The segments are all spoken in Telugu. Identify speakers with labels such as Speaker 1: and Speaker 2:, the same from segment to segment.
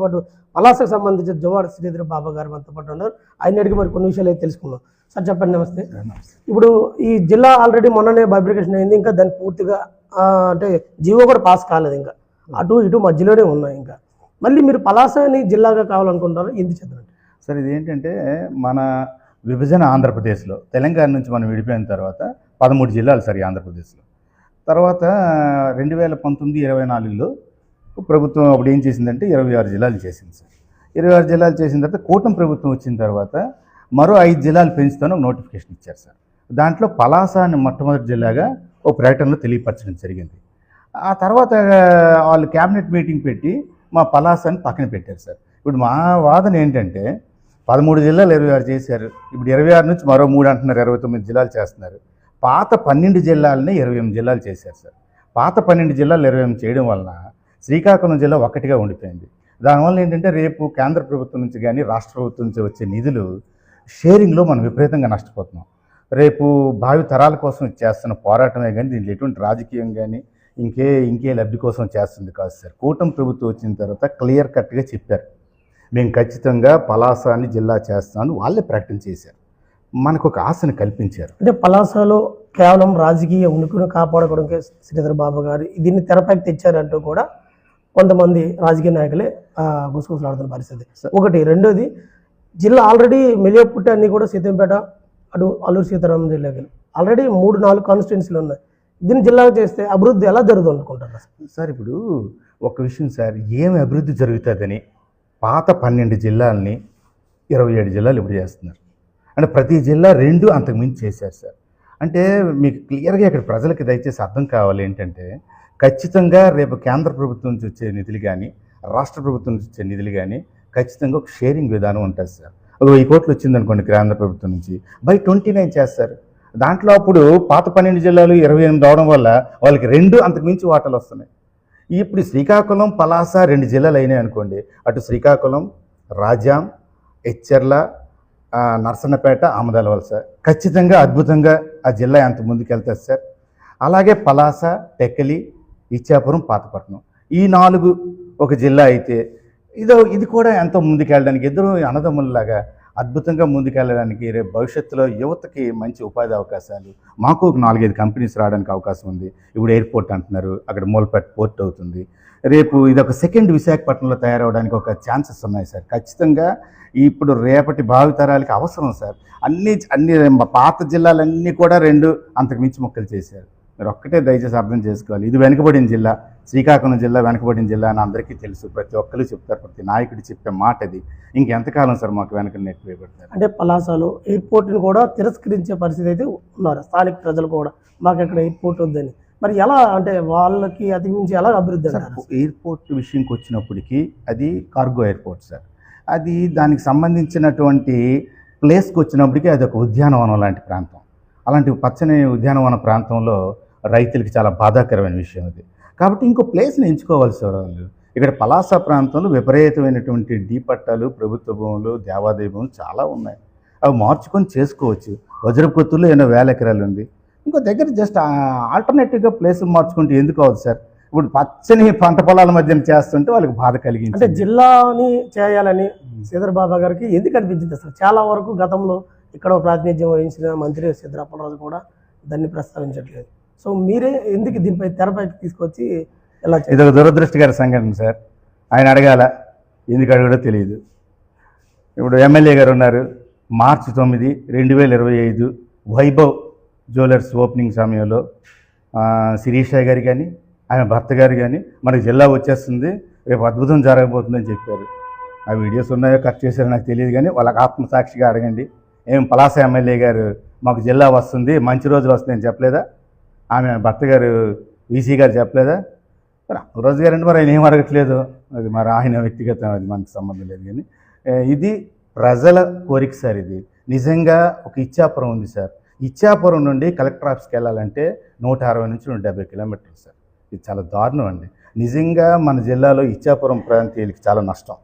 Speaker 1: పాటు పలాసకు సంబంధించిన జోవాడ శ్రీధర్ బాబా గారు మనతో పాటు ఉన్నారు. ఆయన అడిగి మరి కొన్ని విషయాలు అయితే తెలుసుకున్నాం. సార్ చెప్పండి. నమస్తే. ఇప్పుడు ఈ జిల్లా ఆల్రెడీ మొన్ననే బైబ్రికేషన్ అయింది. ఇంకా దాన్ని పూర్తిగా అంటే జీవో కూడా పాస్ కాలేదు. ఇంకా అటు ఇటు మధ్యలోనే ఉన్నాయి. ఇంకా మళ్ళీ మీరు పలాసని జిల్లాగా కావాలనుకుంటారు, ఎందుకు చెప్తారండి?
Speaker 2: సార్ ఇది ఏంటంటే మన విభజన ఆంధ్రప్రదేశ్లో తెలంగాణ నుంచి మనం విడిపోయిన తర్వాత 13 జిల్లాలు సార్ ఈ ఆంధ్రప్రదేశ్లో. తర్వాత 2019-24లో ప్రభుత్వం అప్పుడు ఏం చేసిందంటే 26 జిల్లాలు చేసింది సార్. 26 జిల్లాలు చేసిన తర్వాత కూటమి ప్రభుత్వం వచ్చిన తర్వాత మరో 5 జిల్లాలు పెంచుతాను ఒక నోటిఫికేషన్ ఇచ్చారు సార్. దాంట్లో పలాస అని మొట్టమొదటి జిల్లాగా ఓ ప్రకటనలో తెలియపరచడం జరిగింది. ఆ తర్వాత వాళ్ళు క్యాబినెట్ మీటింగ్ పెట్టి మా పలాస అని పక్కన పెట్టారు సార్. ఇప్పుడు మా వాదన ఏంటంటే 13 జిల్లాలు 26 చేశారు. ఇప్పుడు 26 నుంచి మరో 3 అంటున్నారు, 29 జిల్లాలు చేస్తున్నారు. పాత 12 జిల్లాలని 28 జిల్లాలు చేశారు సార్. పాత 12 జిల్లాలు 28 చేయడం వలన శ్రీకాకుళం జిల్లా ఒక్కటిగా ఉండిపోయింది. దానివల్ల ఏంటంటే రేపు కేంద్ర ప్రభుత్వం నుంచి కానీ రాష్ట్ర ప్రభుత్వం నుంచి వచ్చే నిధులు షేరింగ్లో మనం విపరీతంగా నష్టపోతున్నాం. రేపు భావి తరాల కోసం చేస్తున్న పోరాటమే కానీ దీంట్లో ఎటువంటి రాజకీయం కానీ ఇంకే లబ్ధి కోసం చేస్తుంది కాదు సార్. కూటమి ప్రభుత్వం వచ్చిన తర్వాత క్లియర్ కట్గా చెప్పారు, మేము ఖచ్చితంగా పలాసని జిల్లా చేస్తామని వాళ్ళే ప్రకటన చేశారు. మనకు ఒక ఆశను కల్పించారు.
Speaker 1: అంటే పలాసలో కేవలం రాజకీయ ఉనికిని కాపాడుకోవడానికి శ్రీధర్ బాబా గారు దీన్ని తెరపైకి తెచ్చారంటూ కూడా కొంతమంది రాజకీయ నాయకులే గుసగుసలాడుతున్న పరిస్థితి ఒకటి. రెండోది, జిల్లా ఆల్రెడీ మెలియపుట్టి అన్నీ కూడా సీతంపేట అటు అల్లూరు సీతారామన్ జిల్లాకి ఆల్రెడీ 3-4 కాన్స్టిట్యున్సీలు ఉన్నాయి. దీన్ని జిల్లాగా చేస్తే అభివృద్ధి ఎలా జరుగుతుంది అనుకుంటారు
Speaker 2: సార్? ఇప్పుడు ఒక విషయం సార్, ఏమి అభివృద్ధి జరుగుతుందని పాత 12 జిల్లాలని 27 జిల్లాలు ఇప్పుడు చేస్తున్నారు. అంటే ప్రతి జిల్లా 2 అంతకుమించి చేశారు సార్. అంటే మీకు క్లియర్గా ఇక్కడ ప్రజలకి దయచేసి అర్థం కావాలి ఏంటంటే, ఖచ్చితంగా రేపు కేంద్ర ప్రభుత్వం నుంచి వచ్చే నిధులు కానీ రాష్ట్ర ప్రభుత్వం నుంచి వచ్చే నిధులు కానీ ఖచ్చితంగా ఒక షేరింగ్ విధానం ఉంటుంది సార్. ఒక 1000 కోట్లు వచ్చిందనుకోండి కేంద్ర ప్రభుత్వం నుంచి, బై 29 చేస్తారు. దాంట్లో అప్పుడు పాత 12 జిల్లాలు 28 అవడం వల్ల వాళ్ళకి 2 అంతకుమించి వాటాలు వస్తున్నాయి. ఇప్పుడు శ్రీకాకుళం పలాస 2 జిల్లాలు అయినాయి అనుకోండి, అటు శ్రీకాకుళం, రాజాం, ఎచ్చెర్ల, నర్సన్నపేట, ఆమదాల వలస ఖచ్చితంగా అద్భుతంగా ఆ జిల్లా ఎంత ముందుకు వెళ్తుంది సార్. అలాగే పలాస, టెక్కలి, ఇచ్చాపురం, పాతపట్నం ఈ 4 ఒక జిల్లా అయితే ఇది కూడా ఎంతో ముందుకెళ్ళడానికి ఇద్దరు అన్నదమ్ములలాగా అద్భుతంగా ముందుకెళ్ళడానికి రేపు భవిష్యత్తులో యువతకి మంచి ఉపాధి అవకాశాలు, మాకు ఒక 4-5 కంపెనీస్ రావడానికి అవకాశం ఉంది. ఇప్పుడు ఎయిర్పోర్ట్ అంటున్నారు, అక్కడ మూలపేట పోర్ట్ అవుతుంది. రేపు ఇది ఒక సెకండ్ విశాఖపట్నంలో తయారవడానికి ఒక ఛాన్సెస్ ఉన్నాయి సార్. ఖచ్చితంగా ఇప్పుడు రేపటి భావితరాలకి అవసరం సార్. అన్ని పాత జిల్లాలన్నీ కూడా 2 అంతకుమించి మొక్కలు చేశారు. మీరు ఒక్కటే దయచేసి అర్థం చేసుకోవాలి, ఇది వెనుకబడిన జిల్లా, శ్రీకాకుళం జిల్లా వెనుకబడిన జిల్లా అని అందరికీ తెలుసు. ప్రతి ఒక్కరు చెప్తారు, ప్రతి నాయకుడు చెప్పే మాట అది. ఇంకెంతకాలం సార్ మాకు వెనక నెట్ వేయబడతారు?
Speaker 1: అంటే పలాసలో ఎయిర్పోర్ట్ని కూడా తిరస్కరించే పరిస్థితి అయితే ఉన్నారు స్థానిక ప్రజలు కూడా, మాకు ఎక్కడ ఎయిర్పోర్ట్ వద్దని. మరి ఎలా అంటే వాళ్ళకి అతిమించి ఎలా అభివృద్ధి అంటారు?
Speaker 2: ఎయిర్పోర్ట్ విషయంకి వచ్చినప్పటికీ అది కార్గో ఎయిర్పోర్ట్ సార్. అది దానికి సంబంధించినటువంటి ప్లేస్కి వచ్చినప్పటికీ అది ఒక ఉద్యానవనం లాంటి ప్రాంతం. అలాంటి పచ్చని ఉద్యానవన ప్రాంతంలో రైతులకి చాలా బాధాకరమైన విషయం అది. కాబట్టి ఇంకో ప్లేస్ని ఎంచుకోవాలి సార్ వాళ్ళు. ఇక్కడ పలాస ప్రాంతంలో విపరీతమైనటువంటి డీ పట్టాలు, ప్రభుత్వ భూములు, దేవాదాయ భూములు చాలా ఉన్నాయి. అవి మార్చుకొని చేసుకోవచ్చు. వజ్రపుత్తుల్లో ఎన్నో 1000 ఎకరాలు ఉంది. ఇంకో దగ్గర జస్ట్ ఆల్టర్నేటివ్గా ప్లేసులు మార్చుకుంటే ఎందుకు అవుతుంది సార్? ఇప్పుడు పచ్చని పంట పొలాల మధ్యన చేస్తుంటే వాళ్ళకి బాధ కలిగింది.
Speaker 1: అంటే జిల్లాని చేయాలని శ్రీధర్ బాబా గారికి ఎందుకు అనిపించింది అసలు? చాలా వరకు గతంలో ఇక్కడ ప్రాతినిధ్యం వహించిన మంత్రి సిద్ధరాపలరాజు కూడా దాన్ని ప్రస్తావించట్లేదు. సో మీరే ఎందుకు దీనిపై తెరపైకి తీసుకొచ్చి ఎలా?
Speaker 2: ఇది ఒక దురదృష్టకర సంఘటన సార్. ఆయన అడగాల, ఎందుకు అడగడో తెలియదు. ఇప్పుడు ఎమ్మెల్యే గారు ఉన్నారు. మార్చి 9, 2025 వైభవ్ జ్యువెలర్స్ ఓపెనింగ్ సమయంలో శిరీష గారు కానీ ఆయన భర్త గారు కానీ మనకి జిల్లా వచ్చేస్తుంది, రేపు అద్భుతం జరగబోతుందని చెప్పారు. ఆ వీడియోస్ ఉన్నాయో కట్ చేశారో నాకు తెలియదు, కానీ వాళ్ళకి ఆత్మసాక్షిగా అడగండి. పలాస ఎమ్మెల్యే గారు మాకు జిల్లా వస్తుంది, మంచి రోజులు వస్తుందని చెప్పలేదా? ఆమె భర్త గారు వీసీ గారు చెప్పలేదా? మరి రోజు గారు అంటే మరి ఆయన ఏం అడగట్లేదు, అది మరి ఆయన వ్యక్తిగతం, అది మనకు సంబంధం లేదు. కానీ ఇది ప్రజల కోరిక సార్. ఇది నిజంగా ఒక ఇచ్చాపురం ఉంది సార్. ఇచ్చాపురం నుండి కలెక్టర్ ఆఫీస్కి వెళ్ళాలంటే 160 నుంచి 170 కిలోమీటర్లు సార్. ఇది చాలా దారుణం అండి. నిజంగా మన జిల్లాలో ఇచ్చాపురం ప్రాంతీయులకి చాలా నష్టం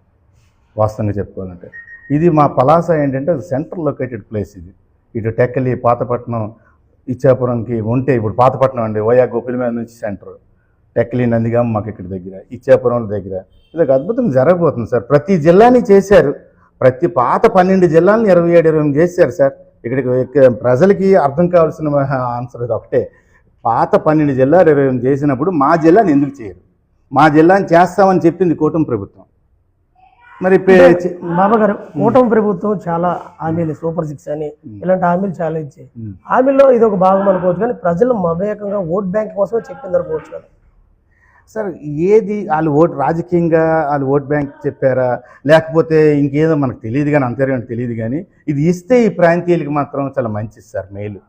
Speaker 2: వాస్తవంగా చెప్పుకోవాలంటే. ఇది మా పలాస ఏంటంటే సెంట్రల్ లొకేటెడ్ ప్లేస్. ఇది ఇటు టెక్కలి, పాతపట్నం, ఇచ్చాపురంకి ఉంటే ఇప్పుడు పాతపట్నం అండి, ఓయా గోపిల మీద నుంచి సెంటర్. టెక్కలి నందిగామ మాకు ఇక్కడ దగ్గర, ఇచ్చాపురం దగ్గర. ఇది ఒక అద్భుతం జరగబోతుంది సార్. ప్రతి జిల్లాని చేశారు. ప్రతి పాత 12 జిల్లాలను 27, 28 చేశారు సార్. ఇక్కడికి ప్రజలకి అర్థం కావాల్సిన ఆన్సర్ ఇది ఒకటే. పాత 12 జిల్లాలు 28 చేసినప్పుడు మా జిల్లాని ఎందుకు చేయరు? మా జిల్లాని చేస్తామని చెప్పింది కూటమి ప్రభుత్వం. మరి
Speaker 1: బాబా గారు, కూటమి ప్రభుత్వం చాలా హామీలు, సూపర్ 6 అని ఇలాంటి హామీలు చాలా ఇచ్చాయి. హామీల్లో ఇది ఒక భాగం అనుకోవచ్చు, కానీ ప్రజలు మమేకంగా ఓట్ బ్యాంక్ కోసమే చెప్పింది అనుకోవచ్చు కదా
Speaker 2: సార్. ఏది వాళ్ళు రాజకీయంగా వాళ్ళు ఓట్ బ్యాంక్ చెప్పారా, లేకపోతే ఇంకేదో మనకు తెలియదు కానీ, అంతర్యం తెలియదు కానీ, ఇది ఇస్తే ఈ ప్రాంతీయులకి మాత్రం చాలా మంచిది సార్. మేలు.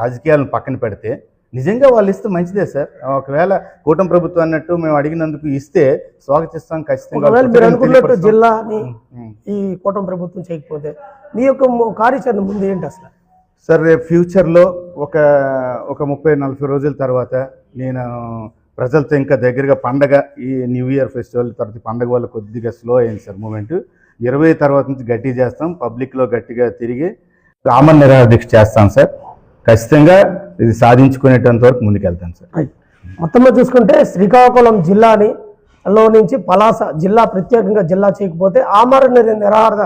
Speaker 2: రాజకీయాలను పక్కన పెడితే నిజంగా వాళ్ళు ఇస్తే మంచిదే సార్. ఒకవేళ కూటమి ప్రభుత్వం అన్నట్టు మేము అడిగినందుకు ఇస్తే స్వాగతిస్తాం ఖచ్చితంగా.
Speaker 1: మీరు అనుకున్నట్టు జిల్లాని ఈ కూటమి ప్రభుత్వం చేయకపోతే మీ యొక్క కార్యాచరణ ముందు ఏంటి అసలు?
Speaker 2: సార్ రేపు ఫ్యూచర్లో ఒక 30-40 రోజుల తర్వాత నేను ప్రజలతో ఇంకా దగ్గరగా పండగ, ఈ న్యూ ఇయర్ ఫెస్టివల్ తర్వాత పండగ వల్ల కొద్దిగా స్లో అయింది సార్ మూమెంట్. 20 తర్వాత నుంచి గట్టిగా చేస్తాం. పబ్లిక్లో గట్టిగా తిరిగి ఆమరణ నిరాహార దీక్ష చేస్తాం సార్. ఖచ్చితంగా ఇది సాధించుకునేటంత వరకు ముందుకెళ్తాను సార్.
Speaker 1: మొత్తంలో చూసుకుంటే శ్రీకాకుళం జిల్లాలో నుంచి పలాస జిల్లా ప్రత్యేకంగా జిల్లా చేయకపోతే ఆమరణ నిరాహార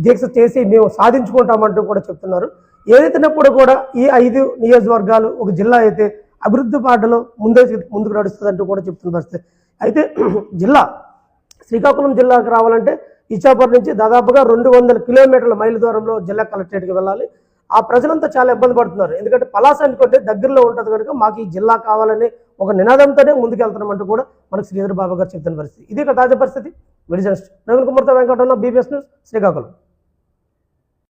Speaker 1: దీక్ష చేసి మేము సాధించుకుంటామంటూ కూడా చెప్తున్నారు. ఏదైతేనప్పుడు కూడా ఈ 5 నియోజకవర్గాలు ఒక జిల్లా అయితే అభివృద్ధి బాటలో ముందుకు నడుస్తుందంటూ కూడా చెప్తున్న పరిస్థితి. అయితే శ్రీకాకుళం జిల్లాకు రావాలంటే ఇచ్చాపురం నుంచి దాదాపుగా 200 కిలోమీటర్ల మైళ్ళ దూరంలో జిల్లా కలెక్టరేట్కి వెళ్ళాలి. ఆ ప్రజలంతా చాలా ఇబ్బంది పడుతున్నారు. ఎందుకంటే పలాస అనుకుంటే దగ్గరలో ఉంటుంది కనుక మాకు ఈ జిల్లా కావాలని ఒక నినాదంతోనే ముందుకెళ్తున్నామంటూ కూడా మనకు శ్రీధర్ బాబు గారు చెప్తున్న పరిస్థితి. ఇది తాజా పరిస్థితి. విడిజన్ ప్రవీణ్ కుమార్తో వెంకటరమణ, బీబీఎస్ న్యూస్, శ్రీకాకుళం.